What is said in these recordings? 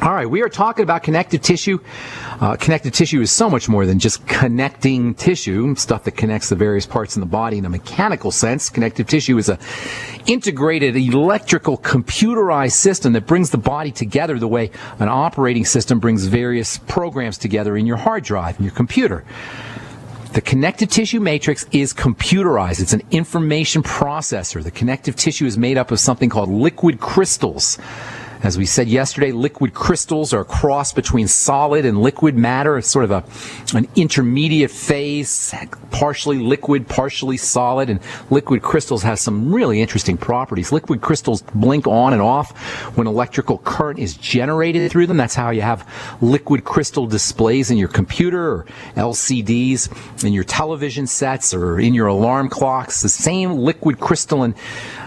All right, we are talking about connective tissue. Connective tissue is so much more than just connecting tissue, stuff that connects the various parts in the body in a mechanical sense. Connective tissue is an integrated electrical computerized system that brings the body together the way an operating system brings various programs together in your hard drive, in your computer. The connective tissue matrix is computerized. It's an information processor. The connective tissue is made up of something called liquid crystals. As we said yesterday, liquid crystals are a cross between solid and liquid matter. It's sort of an intermediate phase, partially liquid, partially solid, and liquid crystals have some really interesting properties. Liquid crystals blink on and off when electrical current is generated through them. That's how you have liquid crystal displays in your computer or LCDs, in your television sets, or in your alarm clocks. The same liquid crystalline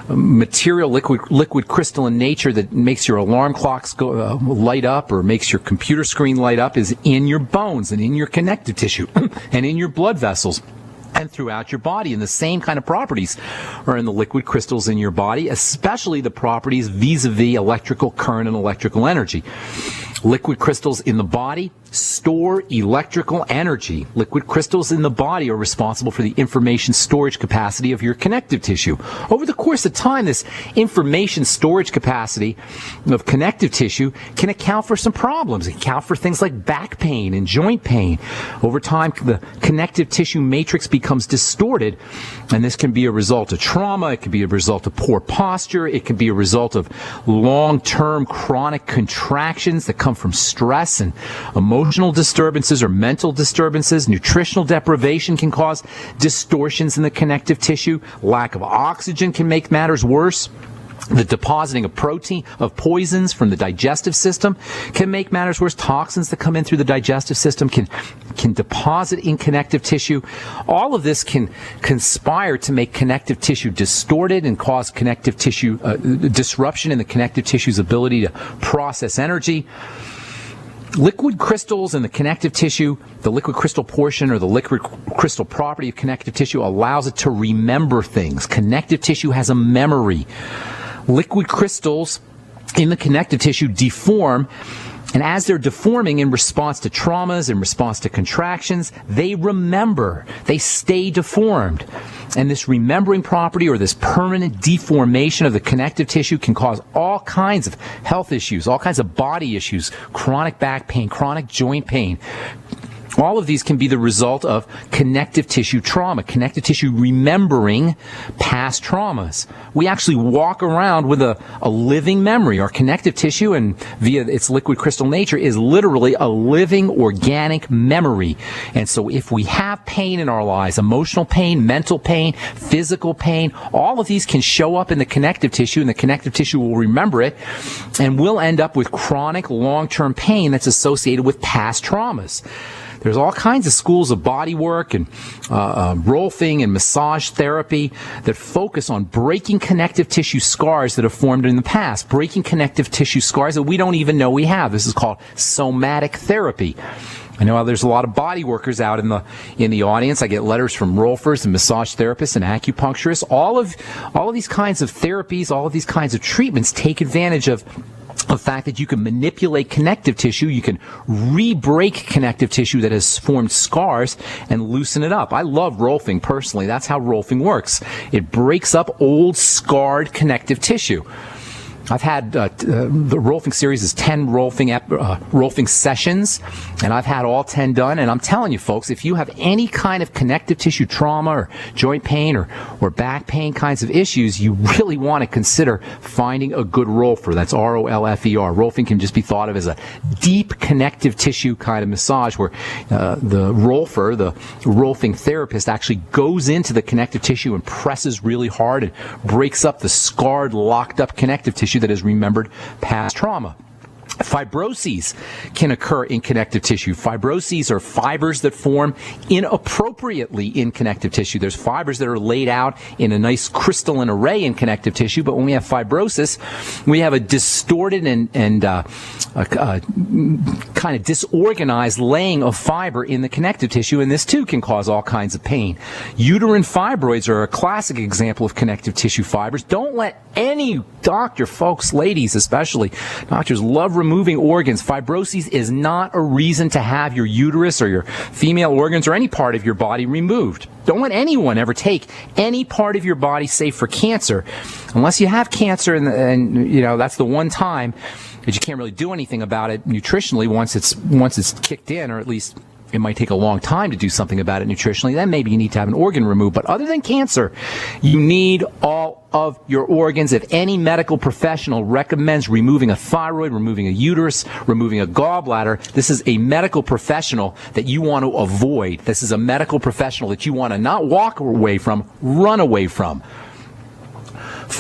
material, liquid crystalline nature that makes your alarm clocks go light up or makes your computer screen light up is in your bones and in your connective tissue and in your blood vessels and throughout your body. And the same kind of properties are in the liquid crystals in your body, especially the properties vis-a-vis electrical current and electrical energy. Liquid crystals in the body store electrical energy. Liquid crystals in the body are responsible for the information storage capacity of your connective tissue. Over the course of time, this information storage capacity of connective tissue can account for some problems. It can account for things like back pain and joint pain. Over time, the connective tissue matrix becomes distorted, and this can be a result of trauma. It can be a result of poor posture. It can be a result of long-term chronic contractions that come from stress and emotional disturbances or mental disturbances. Nutritional deprivation can cause distortions in the connective tissue. Lack of oxygen can make matters worse. The depositing of poisons from the digestive system can make matters worse. Toxins that come in through the digestive system can deposit in connective tissue. All of this can conspire to make connective tissue distorted and cause connective tissue disruption in the connective tissue's ability to process energy. Liquid crystals in the connective tissue, the liquid crystal portion or the liquid crystal property of connective tissue allows it to remember things. Connective tissue has a memory. Liquid crystals in the connective tissue deform, and as they're deforming in response to traumas, in response to contractions, they remember. They stay deformed. And this remembering property or this permanent deformation of the connective tissue can cause all kinds of health issues, all kinds of body issues, chronic back pain, chronic joint pain. All of these can be the result of connective tissue trauma, connective tissue remembering past traumas. We actually walk around with a living memory. Our connective tissue, and via its liquid crystal nature, is literally a living organic memory. And so if we have pain in our lives, emotional pain, mental pain, physical pain, all of these can show up in the connective tissue, and the connective tissue will remember it, and we'll end up with chronic long-term pain that's associated with past traumas. There's all kinds of schools of body work and rolfing and massage therapy that focus on breaking connective tissue scars that have formed in the past, breaking connective tissue scars that we don't even know we have. This is called somatic therapy. I know there's a lot of body workers out in the audience. I get letters from rolfers and massage therapists and acupuncturists. All of these kinds of therapies, all of these kinds of treatments take advantage of the fact that you can manipulate connective tissue, you can re-break connective tissue that has formed scars and loosen it up. I love rolfing personally. That's how rolfing works. It breaks up old scarred connective tissue. I've had the rolfing series is 10 rolfing sessions, and I've had all 10 done. And I'm telling you, folks, if you have any kind of connective tissue trauma or joint pain or back pain kinds of issues, you really want to consider finding a good rolfer. That's R-O-L-F-E-R. Rolfing can just be thought of as a deep connective tissue kind of massage where the rolfer, the rolfing therapist, actually goes into the connective tissue and presses really hard and breaks up the scarred, locked up connective tissue that has remembered past trauma. Fibroses can occur in connective tissue. Fibroses are fibers that form inappropriately in connective tissue. There's fibers that are laid out in a nice crystalline array in connective tissue, but when we have fibrosis, we have a distorted and kind of disorganized laying of fiber in the connective tissue, and this too can cause all kinds of pain. Uterine fibroids are a classic example of connective tissue fibers. Don't let any doctor, folks, ladies especially, doctors love removing removing organs. Fibroses is not a reason to have your uterus or your female organs or any part of your body removed. Don't let anyone ever take any part of your body, safe for cancer, unless you have cancer, and you know that's the one time that you can't really do anything about it nutritionally once it's kicked in, or at least it might take a long time to do something about it nutritionally. Then maybe you need to have an organ removed. But other than cancer, you need all of your organs. If any medical professional recommends removing a thyroid, removing a uterus, removing a gallbladder, this is a medical professional that you want to avoid. This is a medical professional that you want to not walk away from, run away from.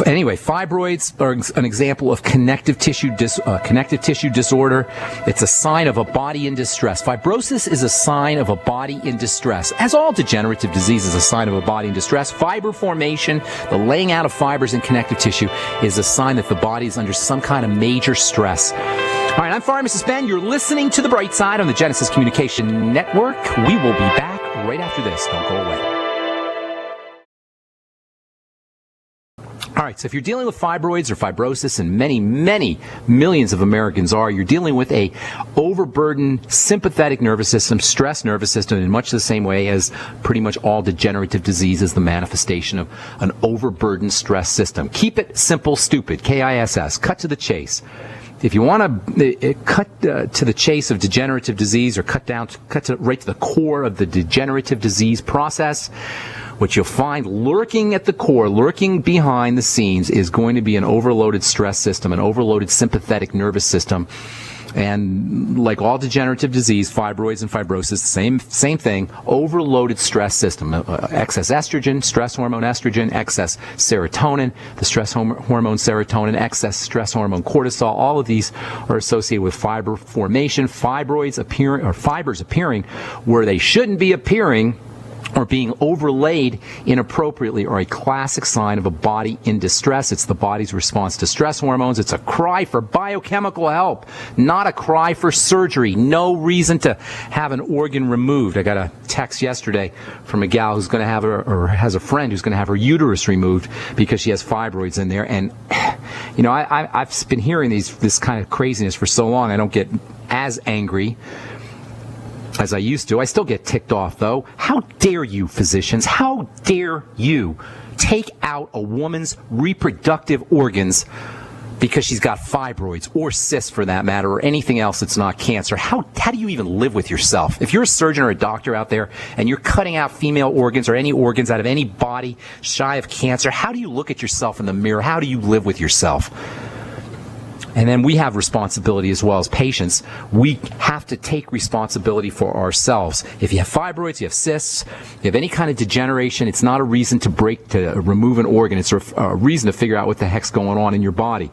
Anyway, fibroids are an example of connective tissue disorder. It's a sign of a body in distress. Fibrosis is a sign of a body in distress. As all degenerative disease is a sign of a body in distress, fiber formation, the laying out of fibers in connective tissue, is a sign that the body is under some kind of major stress. All right, I'm Pharmacist Ben. You're listening to The Bright Side on the Genesis Communication Network. We will be back right after this. Don't go away. All right, so if you're dealing with fibroids or fibrosis, and many, many millions of Americans are, you're dealing with a overburdened sympathetic nervous system, stress nervous system, in much the same way as pretty much all degenerative disease is the manifestation of an overburdened stress system. Keep it simple, stupid, KISS, cut to the chase. If you want to cut to the chase of degenerative disease, or cut right to the core of the degenerative disease process, what you'll find lurking at the core, lurking behind the scenes, is going to be an overloaded stress system, an overloaded sympathetic nervous system. And like all degenerative disease, fibroids and fibrosis, same thing, overloaded stress system. Excess estrogen, stress hormone estrogen, excess serotonin, the stress hormone serotonin, excess stress hormone cortisol. All of these are associated with fiber formation, fibers appearing where they shouldn't be appearing, or being overlaid inappropriately, are a classic sign of a body in distress. It's the body's response to stress hormones. It's a cry for biochemical help, not a cry for surgery. No reason to have an organ removed. I got a text yesterday from a gal who's going to have or has a friend who's going to have her uterus removed because she has fibroids in there. And, you know, I've been hearing this kind of craziness for so long, I don't get as angry as I used to. I still get ticked off, though. How dare you, physicians? How dare you take out a woman's reproductive organs because she's got fibroids, or cysts for that matter, or anything else that's not cancer? How do you even live with yourself? If you're a surgeon or a doctor out there and you're cutting out female organs or any organs out of any body shy of cancer, how do you look at yourself in the mirror? How do you live with yourself? And then we have responsibility as well as patients. We have to take responsibility for ourselves. If you have fibroids, you have cysts, you have any kind of degeneration, it's not a reason to remove an organ. It's a reason to figure out what the heck's going on in your body.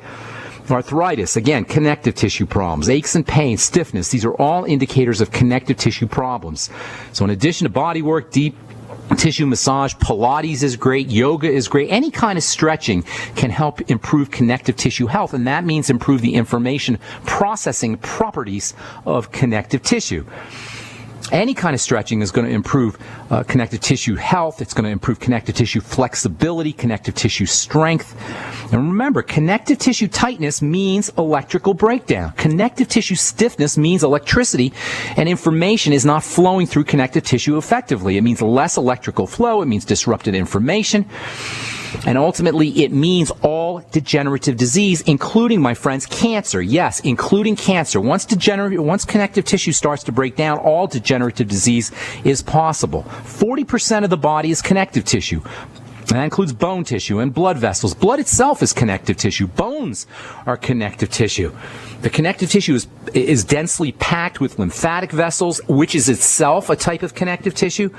Arthritis, again, connective tissue problems, aches and pains, stiffness, these are all indicators of connective tissue problems. So in addition to body work, deep tissue massage, Pilates is great, yoga is great. Any kind of stretching can help improve connective tissue health, and that means improve the information processing properties of connective tissue. Any kind of stretching is going to improve connective tissue health. It's going to improve connective tissue flexibility, connective tissue strength. And remember, connective tissue tightness means electrical breakdown. Connective tissue stiffness means electricity and information is not flowing through connective tissue effectively. It means less electrical flow. It means disrupted information. And ultimately, it means all degenerative disease, including, my friends, cancer. Yes, including cancer. Once connective tissue starts to break down, all degenerative disease is possible. 40% of the body is connective tissue. And that includes bone tissue and blood vessels. Blood itself is connective tissue. Bones are connective tissue. The connective tissue is densely packed with lymphatic vessels, which is itself a type of connective tissue.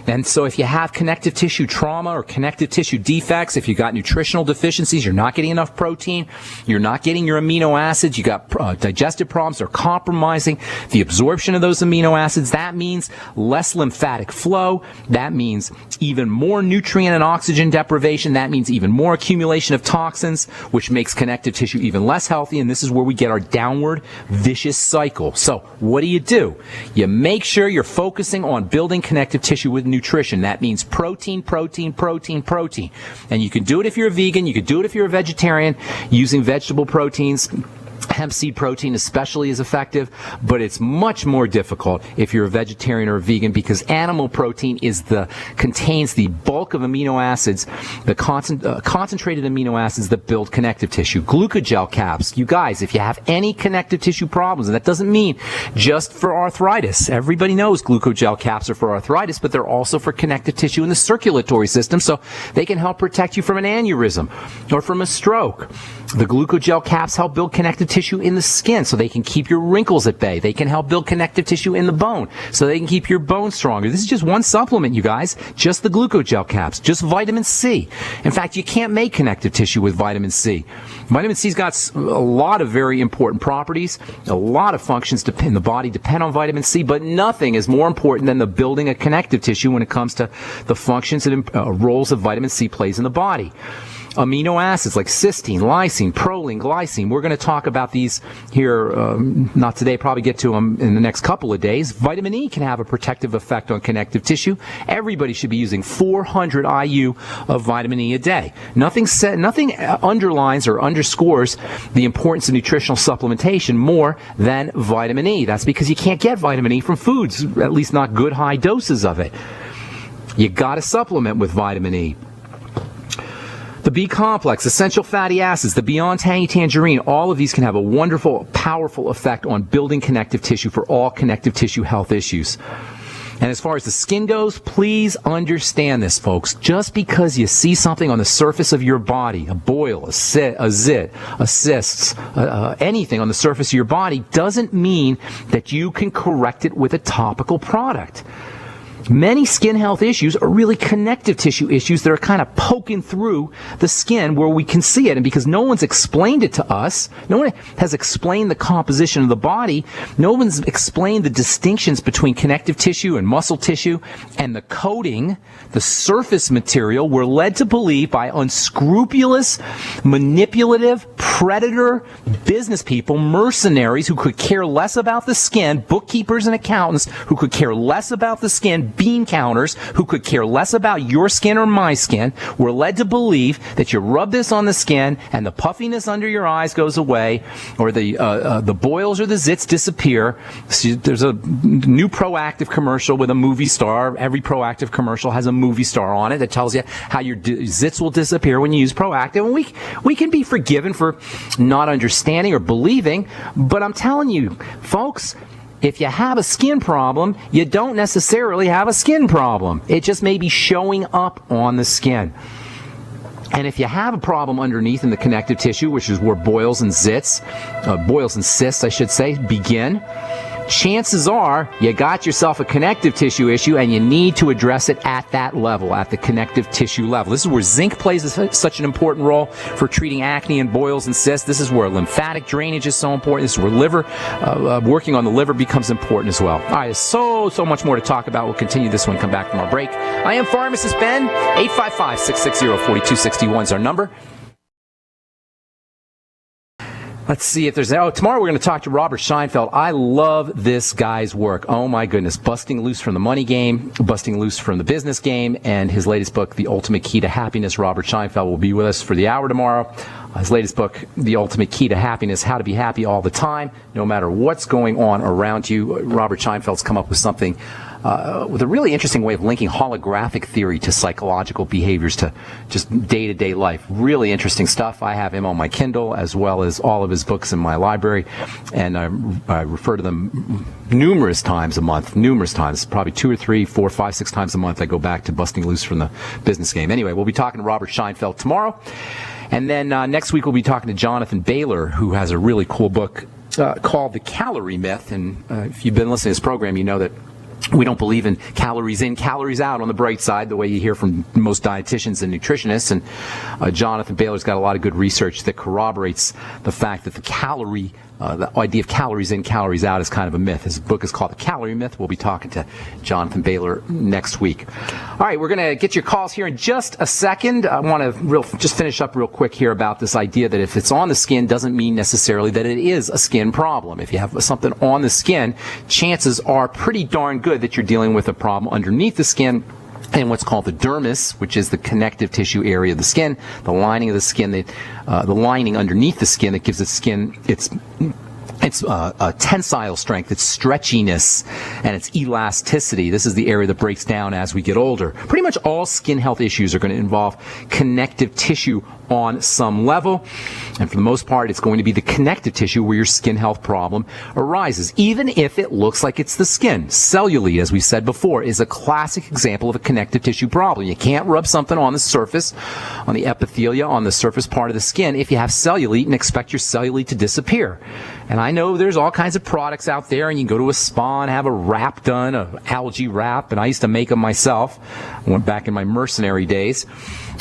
And so if you have connective tissue trauma or connective tissue defects, if you got nutritional deficiencies, you're not getting enough protein, you're not getting your amino acids, you got digestive problems, they're compromising the absorption of those amino acids, that means less lymphatic flow, that means even more nutrient and oxygen deprivation, that means even more accumulation of toxins, which makes connective tissue even less healthy, and this is where we get our downward vicious cycle. So what do? You make sure you're focusing on building connective tissue with nutrition. That means protein, protein, protein, protein. And you can do it if you're a vegan, you can do it if you're a vegetarian, using vegetable proteins. Hemp seed protein especially is effective, but it's much more difficult if you're a vegetarian or a vegan, because animal protein contains the bulk of amino acids, the concentrated amino acids that build connective tissue. Glucogel caps, you guys, if you have any connective tissue problems, and that doesn't mean just for arthritis. Everybody knows glucogel caps are for arthritis, but they're also for connective tissue in the circulatory system, so they can help protect you from an aneurysm or from a stroke. The glucogel caps help build connective tissue in the skin so they can keep your wrinkles at bay. They can help build connective tissue in the bone so they can keep your bone stronger. This is just one supplement, you guys. Just the glucogel caps. Just vitamin C. In fact, you can't make connective tissue with vitamin C. Vitamin C's got a lot of very important properties. A lot of functions in the body depend on vitamin C, but nothing is more important than the building of connective tissue when it comes to the functions and roles that vitamin C plays in the body. Amino acids like cysteine, lysine, proline, glycine. We're going to talk about these here, not today, probably get to them in the next couple of days. Vitamin E can have a protective effect on connective tissue. Everybody should be using 400 IU of vitamin E a day. Nothing underlines or underscores the importance of nutritional supplementation more than vitamin E. That's because you can't get vitamin E from foods, at least not good high doses of it. You got to supplement with vitamin E. The B complex, essential fatty acids, the Beyond Tangy Tangerine, all of these can have a wonderful, powerful effect on building connective tissue for all connective tissue health issues. And as far as the skin goes, please understand this, folks. Just because you see something on the surface of your body, a boil, a zit, a cyst, anything on the surface of your body, doesn't mean that you can correct it with a topical product. Many skin health issues are really connective tissue issues that are kind of poking through the skin where we can see it. And because no one's explained it to us, no one has explained the composition of the body, no one's explained the distinctions between connective tissue and muscle tissue and the coating, the surface material, we're led to believe by unscrupulous, manipulative, predator business people, mercenaries who could care less about the skin, bookkeepers and accountants who could care less about the skin, bean counters who could care less about your skin or my skin. We're led to believe that you rub this on the skin and the puffiness under your eyes goes away, or the boils or the zits disappear. So there's a new Proactive commercial with a movie star. Every Proactive commercial has a movie star on it that tells you how your zits will disappear when you use Proactive. And we can be forgiven for not understanding or believing, but I'm telling you, folks, if you have a skin problem, you don't necessarily have a skin problem. It just may be showing up on the skin. And if you have a problem underneath in the connective tissue, which is where boils and cysts, I should say, begin, chances are you got yourself a connective tissue issue and you need to address it at that level, at the connective tissue level. This is where zinc plays such an important role for treating acne and boils and cysts. This is where lymphatic drainage is so important. This is where working on the liver becomes important as well. All right, there's so much more to talk about. We'll continue this one, come back from our break. I am Pharmacist Ben. 855-660-4261 is our number. Let's see if there's... tomorrow we're going to talk to Robert Scheinfeld. I love this guy's work. Oh, my goodness. Busting loose from the money game, busting loose from the business game, and his latest book, The Ultimate Key to Happiness. Robert Scheinfeld will be with us for the hour tomorrow. His latest book, The Ultimate Key to Happiness, How to Be Happy All the Time, no matter what's going on around you. Robert Scheinfeld's come up with something with a really interesting way of linking holographic theory to psychological behaviors to just day-to-day life. Really interesting stuff. I have him on my Kindle as well as all of his books in my library, and I refer to them numerous times a month, probably 2 or 3, 4, 5, 6 times a month. I go back to busting loose from the business game. Anyway, we'll be talking to Robert Scheinfeld tomorrow. And then next week we'll be talking to Jonathan Baylor, who has a really cool book called The Calorie Myth. And if you've been listening to this program, you know that we don't believe in calories in, calories out on the bright side, the way you hear from most dietitians and nutritionists. And Jonathan Baylor's got a lot of good research that corroborates the fact that the idea of calories in, calories out is kind of a myth. His book is called The Calorie Myth. We'll be talking to Jonathan Baylor next week. All right, we're going to get your calls here in just a second. I want to just finish up real quick here about this idea that if it's on the skin doesn't mean necessarily that it is a skin problem. If you have something on the skin, chances are pretty darn good that you're dealing with a problem underneath the skin and what's called the dermis, which is the connective tissue area of the skin, the lining of the skin, the lining underneath the skin that gives the skin its tensile strength, its stretchiness, and its elasticity. This is the area that breaks down as we get older. Pretty much all skin health issues are going to involve connective tissue on some level. And for the most part, it's going to be the connective tissue where your skin health problem arises, even if it looks like it's the skin. Cellulite, as we said before, is a classic example of a connective tissue problem. You can't rub something on the surface, on the epithelia, on the surface part of the skin if you have cellulite and expect your cellulite to disappear. And I know there's all kinds of products out there, and you can go to a spa and have a wrap done, an algae wrap, and I used to make them myself. I went back in my mercenary days.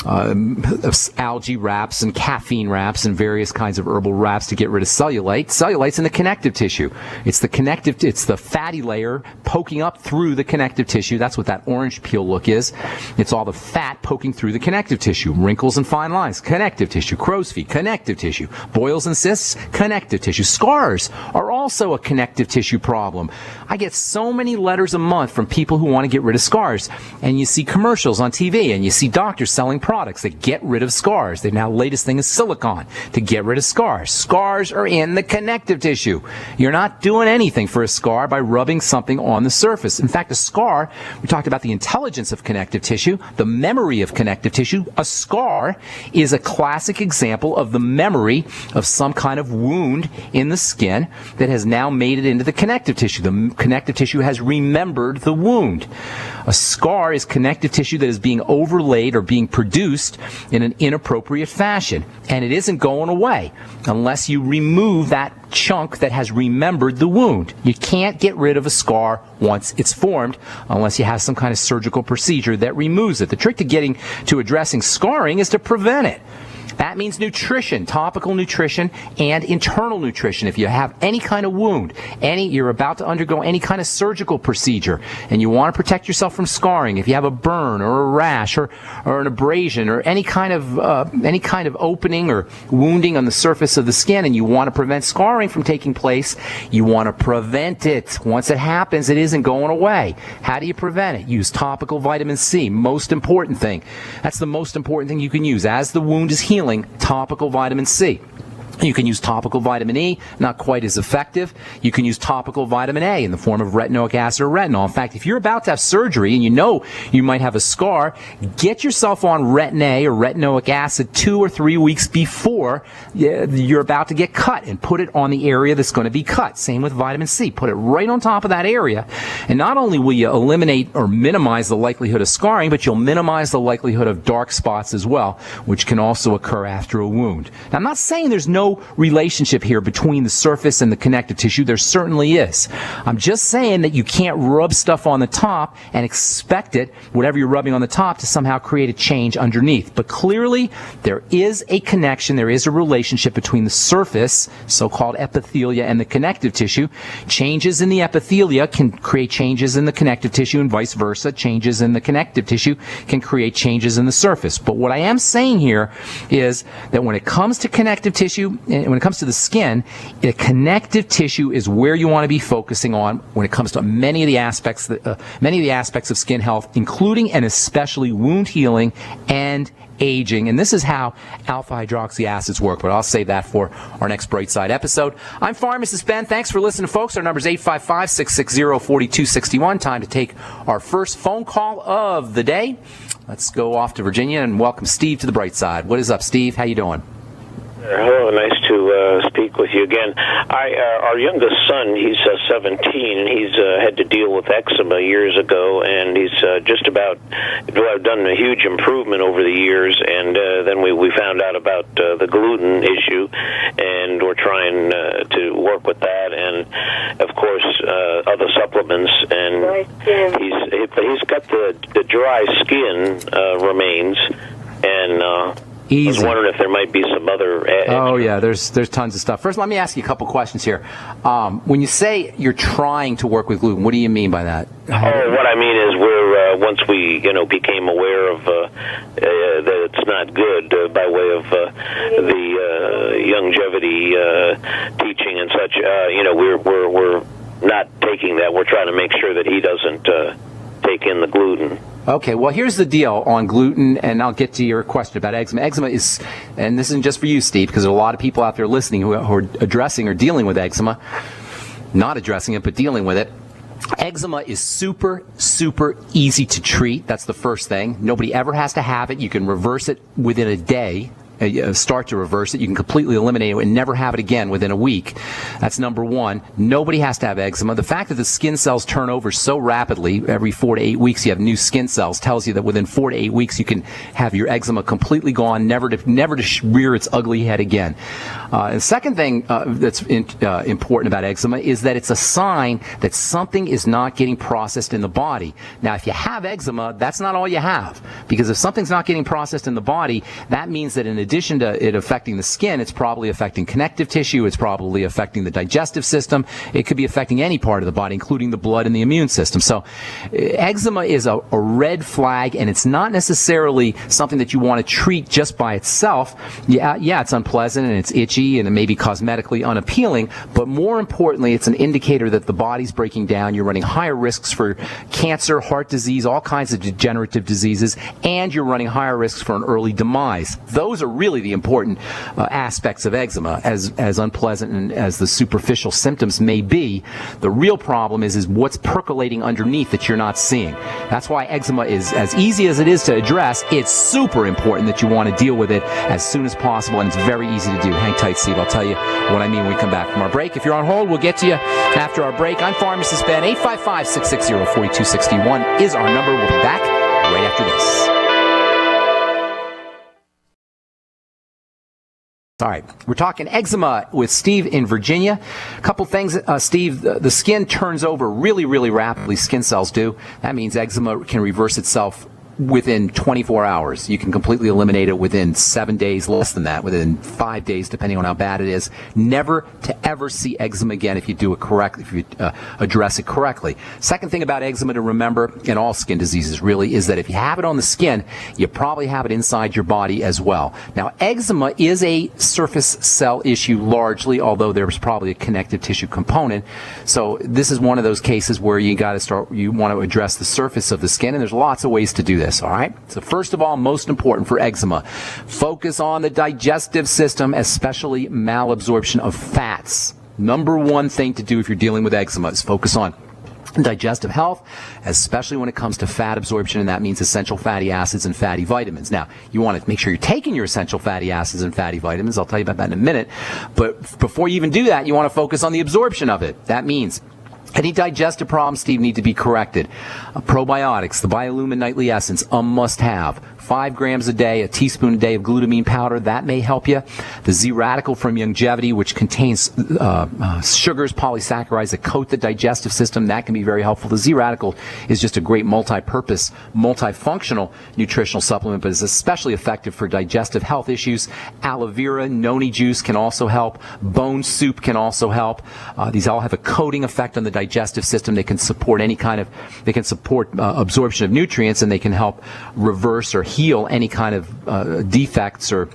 Algae wraps and caffeine wraps and various kinds of herbal wraps to get rid of cellulite. Cellulite's in the connective tissue. It's the fatty layer poking up through the connective tissue. That's what that orange peel look is. It's all the fat poking through the connective tissue. Wrinkles and fine lines, connective tissue. Crow's feet, connective tissue. Boils and cysts, connective tissue. Scars are also a connective tissue problem. I get so many letters a month from people who want to get rid of scars. And you see commercials on TV, and you see doctors selling products that get rid of scars. The now latest thing is silicone to get rid of scars. Scars are in the connective tissue. You're not doing anything for a scar by rubbing something on the surface. In fact, a scar, we talked about the intelligence of connective tissue, the memory of connective tissue. A scar is a classic example of the memory of some kind of wound in the skin that has now made it into the connective tissue. The connective tissue has remembered the wound. A scar is connective tissue that is being overlaid or being produced in an inappropriate fashion. And it isn't going away unless you remove that chunk that has remembered the wound. You can't get rid of a scar once it's formed unless you have some kind of surgical procedure that removes it. The trick to addressing scarring is to prevent it. That means nutrition, topical nutrition, and internal nutrition. If you have any kind of wound, you're about to undergo any kind of surgical procedure, and you want to protect yourself from scarring, if you have a burn or a rash or an abrasion or any kind of opening or wounding on the surface of the skin, and you want to prevent scarring from taking place, you want to prevent it. Once it happens, it isn't going away. How do you prevent it? Use topical vitamin C. Most important thing. That's the most important thing you can use. As the wound is healing, topical vitamin C. You can use topical vitamin E, not quite as effective. You can use topical vitamin A in the form of retinoic acid or retinol. In fact, if you're about to have surgery and you know you might have a scar, get yourself on Retin A or retinoic acid 2 or 3 weeks before you're about to get cut, and put it on the area that's going to be cut. Same with vitamin C. Put it right on top of that area. And not only will you eliminate or minimize the likelihood of scarring, but you'll minimize the likelihood of dark spots as well, which can also occur after a wound. Now, I'm not saying there's no relationship here between the surface and the connective tissue. There certainly is. I'm just saying that you can't rub stuff on the top and expect it, whatever you're rubbing on the top, to somehow create a change underneath. But clearly, there is a connection, there is a relationship between the surface, so-called epithelia, and the connective tissue. Changes in the epithelia can create changes in the connective tissue, and vice versa. Changes in the connective tissue can create changes in the surface. But what I am saying here is that when it comes to connective tissue, when it comes to the skin, the connective tissue is where you want to be focusing on when it comes to many of the aspects of skin health, including and especially wound healing and aging. And this is how alpha hydroxy acids work, but I'll save that for our next Bright Side episode. I'm Pharmacist Ben. Thanks for listening, folks. Our number is 855-660-4261. Time to take our first phone call of the day. Let's go off to Virginia and welcome Steve to the Bright Side. What is up, Steve? How you doing? Hello, nice to speak with you again. Our youngest son, he's 17, and he's had to deal with eczema years ago, and he's just about done a huge improvement over the years, and then we found out about the gluten issue, and we're trying to work with that, and of course other supplements, and he's got the dry skin remains, and Easy. I was wondering if there might be some other... Oh, yeah, there's tons of stuff. First, let me ask you a couple questions here. When you say you're trying to work with gluten, what do you mean by that? What I mean is once we became aware of that it's not good by way of the longevity teaching and such, we're not taking that. We're trying to make sure that he doesn't take in the gluten. Okay, well, here's the deal on gluten, and I'll get to your question about eczema. Eczema is, and this isn't just for you, Steve, because there are a lot of people out there listening who are addressing or dealing with eczema, not addressing it, but dealing with it. Eczema is super, super easy to treat. That's the first thing. Nobody ever has to have it. You can reverse it within a day. Start to reverse it. You can completely eliminate it and never have it again within a week. That's number one. Nobody has to have eczema. The fact that the skin cells turn over so rapidly, every 4 to 8 weeks you have new skin cells, tells you that within 4 to 8 weeks you can have your eczema completely gone, never to rear its ugly head again. The second thing that's important about eczema is that it's a sign that something is not getting processed in the body. Now, if you have eczema, that's not all you have, because if something's not getting processed in the body, that means that in addition to it affecting the skin, it's probably affecting connective tissue, it's probably affecting the digestive system, it could be affecting any part of the body, including the blood and the immune system. So eczema is a red flag, and it's not necessarily something that you want to treat just by itself. Yeah, it's unpleasant and it's itchy and it may be cosmetically unappealing, but more importantly, it's an indicator that the body's breaking down. You're running higher risks for cancer, heart disease, all kinds of degenerative diseases, and you're running higher risks for an early demise. Those are really the important aspects of eczema, as unpleasant and as the superficial symptoms may be. The real problem is what's percolating underneath that you're not seeing. That's why eczema is, as easy as it is to address, it's super important that you want to deal with it as soon as possible, and it's very easy to do. Hang tight, Steve. I'll tell you what I mean when we come back from our break. If you're on hold, we'll get to you after our break. I'm Pharmacist Ben. 855-660-4261 is our number. We'll be back right after this. All right, we're talking eczema with Steve in Virginia. A couple things, Steve. The skin turns over really, really rapidly. Skin cells do. That means eczema can reverse itself within 24 hours. You can completely eliminate it within 7 days, less than that, within 5 days, depending on how bad it is. Never to ever see eczema again if you do it correctly, if you address it correctly. Second thing about eczema to remember, in all skin diseases really, is that if you have it on the skin, you probably have it inside your body as well. Now, eczema is a surface cell issue largely, although there's probably a connective tissue component. So this is one of those cases where you want to address the surface of the skin, and there's lots of ways to do this. All right. So first of all, most important for eczema, focus on the digestive system, especially malabsorption of fats. Number one thing to do if you're dealing with eczema is focus on digestive health, especially when it comes to fat absorption, and that means essential fatty acids and fatty vitamins. Now, you want to make sure you're taking your essential fatty acids and fatty vitamins. I'll tell you about that in a minute. But before you even do that, you want to focus on the absorption of it. That means any digestive problems, Steve, need to be corrected. Probiotics, the Biolumin Nightly Essence, a must-have. 5 grams a day, a teaspoon a day of glutamine powder, that may help you. The Z-Radical from Longevity, which contains sugars, polysaccharides that coat the digestive system, that can be very helpful. The Z-Radical is just a great multi-purpose, multifunctional nutritional supplement, but is especially effective for digestive health issues. Aloe vera, noni juice can also help. Bone soup can also help. These all have a coating effect on the digestive system. They can support absorption of nutrients, and they can help reverse or heal any kind of defects or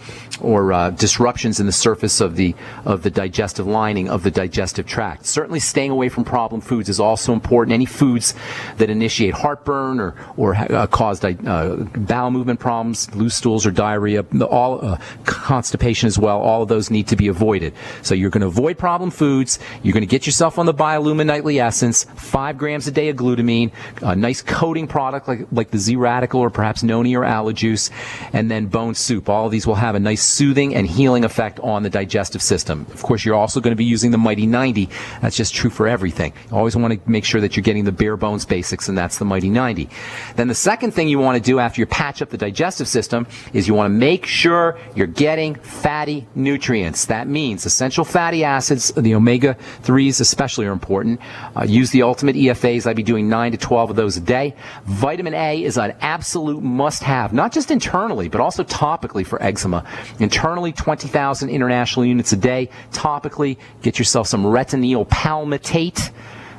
disruptions in the surface of the digestive lining of the digestive tract. Certainly staying away from problem foods is also important. Any foods that initiate heartburn or cause bowel movement problems, loose stools or diarrhea, constipation as well, all of those need to be avoided. So you're going to avoid problem foods. You're going to get yourself on the Biolumin Nightly Essence, 5 grams a day of glutamine, a nice coating product like the Z-Radical or perhaps noni or aloe juice, and then bone soup. All of these will have a nice soothing and healing effect on the digestive system. Of course, you're also going to be using the Mighty 90. That's just true for everything. You always want to make sure that you're getting the bare bones basics, and that's the Mighty 90. Then the second thing you want to do after you patch up the digestive system is you want to make sure you're getting fatty nutrients. That means essential fatty acids, the omega-3s especially are important. Use the Ultimate EFAs. I'd be doing 9 to 12 of those a day. Vitamin A is an absolute must-have, not just internally, but also topically for eczema. Internally, 20,000 international units a day. Topically, get yourself some retinol palmitate.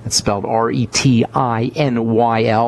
It's spelled R-E-T-I-N-Y-L,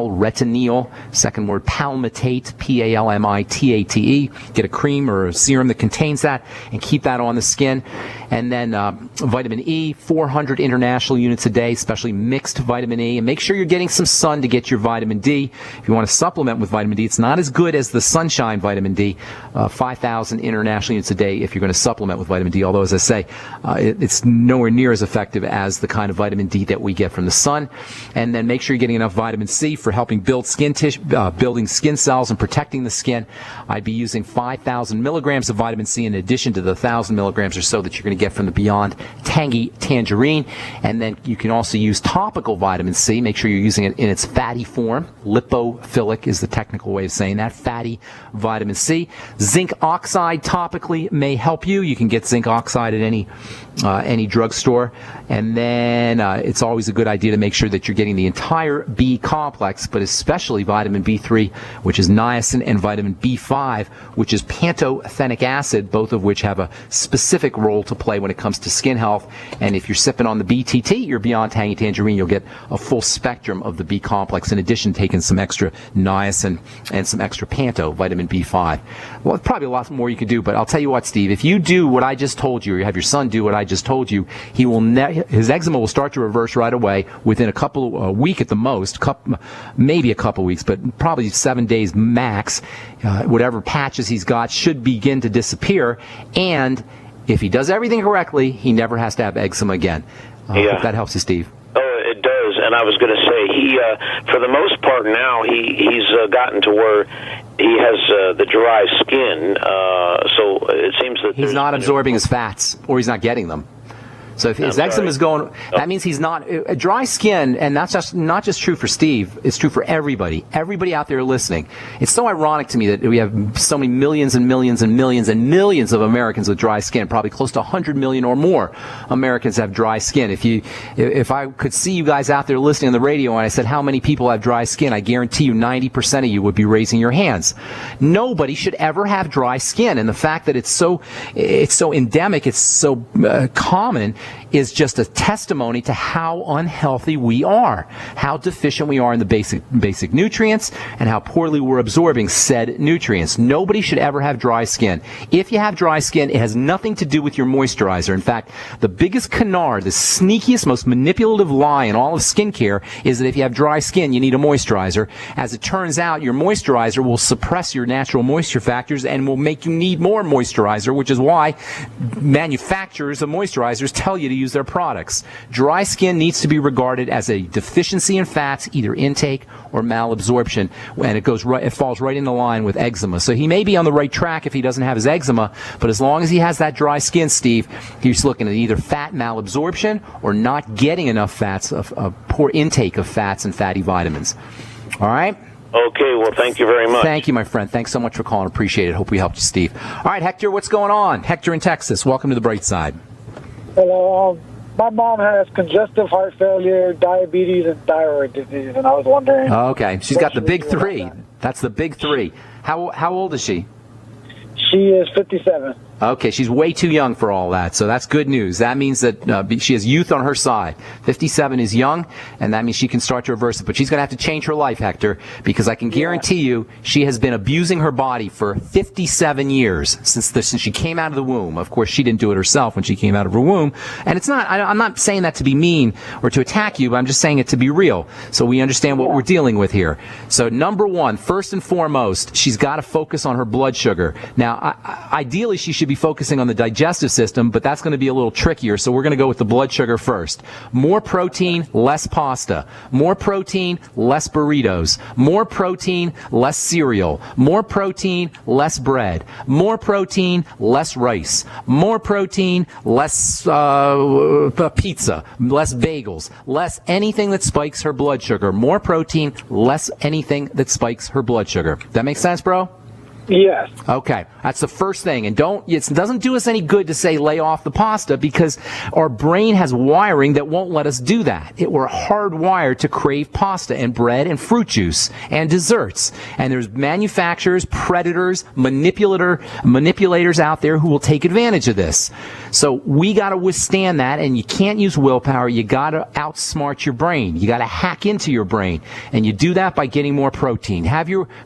retinol. Second word, palmitate, P-A-L-M-I-T-A-T-E. Get a cream or a serum that contains that and keep that on the skin. And then vitamin E, 400 international units a day, especially mixed vitamin E. And make sure you're getting some sun to get your vitamin D. If you want to supplement with vitamin D, it's not as good as the sunshine vitamin D, 5,000 international units a day if you're going to supplement with vitamin D. Although, as I say, it's nowhere near as effective as the kind of vitamin D that we get from the sun. And then make sure you're getting enough vitamin C for helping build skin tissue, building skin cells and protecting the skin. I'd be using 5,000 milligrams of vitamin C in addition to the 1,000 milligrams or so that you're going to get from the Beyond Tangy Tangerine. And then you can also use topical vitamin C. Make sure you're using it in its fatty form. Lipophilic is the technical way of saying that. Fatty vitamin C. Zinc oxide topically may help you. You can get zinc oxide at any drugstore. And then it's always a good idea to make sure that you're getting the entire B complex, but especially vitamin B3, which is niacin, and vitamin B5, which is pantothenic acid, both of which have a specific role to play when it comes to skin health. And if you're sipping on the BTT, your Beyond Tangy Tangerine, you'll get a full spectrum of the B complex, in addition to taking some extra niacin and some extra panto, vitamin B5. Well, probably a lot more you could do, but I'll tell you what, Steve, if you do what I just told you, or you have your son do what I just told you, his eczema will start to reverse right away within a week at the most, maybe a couple weeks, but probably 7 days max. Whatever patches he's got should begin to disappear, and if he does everything correctly, he never has to have eczema again. If that helps you, Steve. Oh, it does, and I was going to say, he, for the most part now, he's gotten to where he has the dry skin, so it seems that he's not absorbing his fats, or he's not getting them. So if his eczema is going, that means he's not dry skin, and that's not just true for Steve. It's true for everybody. Everybody out there listening. It's so ironic to me that we have so many millions and millions and millions and millions of Americans with dry skin. Probably close to 100 million or more Americans have dry skin. If I could see you guys out there listening on the radio, and I said how many people have dry skin, I guarantee you 90% of you would be raising your hands. Nobody should ever have dry skin, and the fact that it's so endemic, it's so common, is just a testimony to how unhealthy we are, how deficient we are in the basic nutrients, and how poorly we're absorbing said nutrients. Nobody should ever have dry skin. If you have dry skin, it has nothing to do with your moisturizer. In fact, the biggest canard, the sneakiest, most manipulative lie in all of skincare is that if you have dry skin, you need a moisturizer. As it turns out, your moisturizer will suppress your natural moisture factors and will make you need more moisturizer, which is why manufacturers of moisturizers tell you to use their products. Dry skin needs to be regarded as a deficiency in fats, either intake or malabsorption, and it falls right into line with eczema. So he may be on the right track if he doesn't have his eczema, but as long as he has that dry skin, Steve, he's looking at either fat malabsorption or not getting enough fats, of poor intake of fats and fatty vitamins. All right? Okay, well, thank you very much. Thank you, my friend. Thanks so much for calling. Appreciate it. Hope we helped you, Steve. All right, Hector, what's going on? Hector in Texas. Welcome to the bright side. Hello. My mom has congestive heart failure, diabetes, and thyroid disease, and I was wondering... Okay. She's got the big three. That's the big three. How old is she? She is 57. Okay, she's way too young for all that, so that's good news. That means that she has youth on her side. 57 is young, and that means she can start to reverse it. But she's going to have to change her life, Hector, because I can guarantee you she has been abusing her body for 57 years since she came out of the womb. Of course, she didn't do it herself when she came out of her womb. And it's not, I'm not saying that to be mean or to attack you, but I'm just saying it to be real, so we understand what we're dealing with here. So number one, first and foremost, she's got to focus on her blood sugar. Now, ideally, she should be focusing on the digestive system, but that's going to be a little trickier, so we're going to go with the blood sugar first. More protein, less pasta. More protein, less burritos. More protein, less cereal. More protein, less bread. More protein, less rice. More protein, less pizza. Less bagels. Less anything that spikes her blood sugar. More protein, less anything that spikes her blood sugar. That make sense, bro? Yes. Okay, that's the first thing. And it doesn't do us any good to say lay off the pasta, because our brain has wiring that won't let us do that. We're hardwired to crave pasta and bread and fruit juice and desserts. And there's manufacturers, predators, manipulators out there who will take advantage of this. So we got to withstand that, and you can't use willpower. You got to outsmart your brain. You got to hack into your brain, and you do that by getting more protein.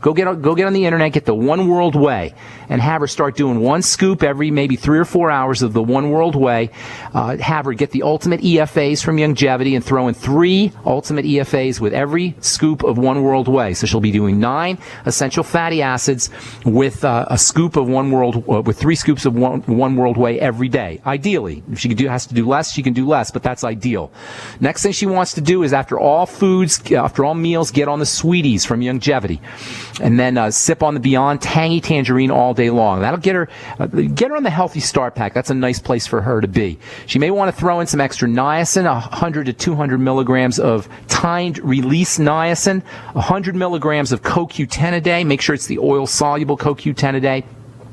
Go get on the internet, get the One World Way, and have her start doing one scoop every maybe 3 or 4 hours of the One World Way. Have her get the Ultimate EFAs from Longevity and throw in 3 Ultimate EFAs with every scoop of One World Way. So she'll be doing 9 essential fatty acids with a scoop of with 3 scoops of One World Way every day. Ideally, if she has to do less, she can do less, but that's ideal. Next thing she wants to do is after all meals, get on the Sweeties from Longevity, and then sip on the Beyond Tangy Tangerine all day long. That'll get her on the Healthy Start Pack. That's a nice place for her to be. She may want to throw in some extra niacin, 100 to 200 milligrams of timed release niacin, 100 milligrams of CoQ10 a day. Make sure it's the oil-soluble CoQ10 a day.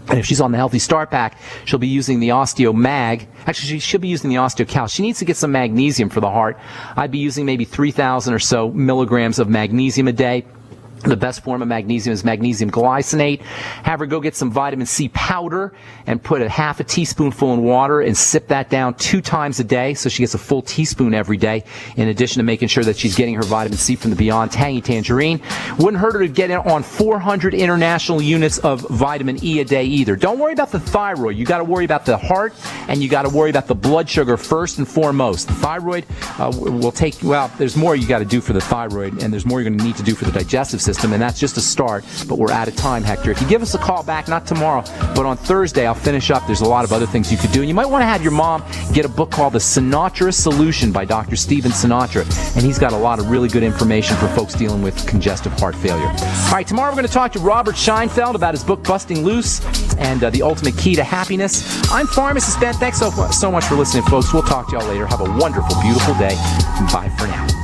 And if she's on the Healthy Start Pack, she'll be using the Osteo Mag. Actually, she'll be using the Osteo Cal. She needs to get some magnesium for the heart. I'd be using maybe 3,000 or so milligrams of magnesium a day. The best form of magnesium is magnesium glycinate. Have her go get some vitamin C powder and put a half a teaspoonful in water and sip that down 2 times a day, so she gets a full teaspoon every day, in addition to making sure that she's getting her vitamin C from the Beyond Tangy Tangerine. Wouldn't hurt her to get in on 400 international units of vitamin E a day either. Don't worry about the thyroid. You got to worry about the heart, and you got to worry about the blood sugar first and foremost. The thyroid there's more you got to do for the thyroid, and there's more you're going to need to do for the digestive system, and that's just a start, but we're out of time, Hector. If you give us a call back, not tomorrow, but on Thursday, I'll finish up. There's a lot of other things you could do, and you might want to have your mom get a book called The Sinatra Solution by Dr. Steven Sinatra, and he's got a lot of really good information for folks dealing with congestive heart failure. All right, tomorrow we're going to talk to Robert Scheinfeld about his book, Busting Loose, and the ultimate key to happiness. I'm Pharmacist Ben. Thanks so much for listening, folks. We'll talk to y'all later. Have a wonderful, beautiful day. Bye for now.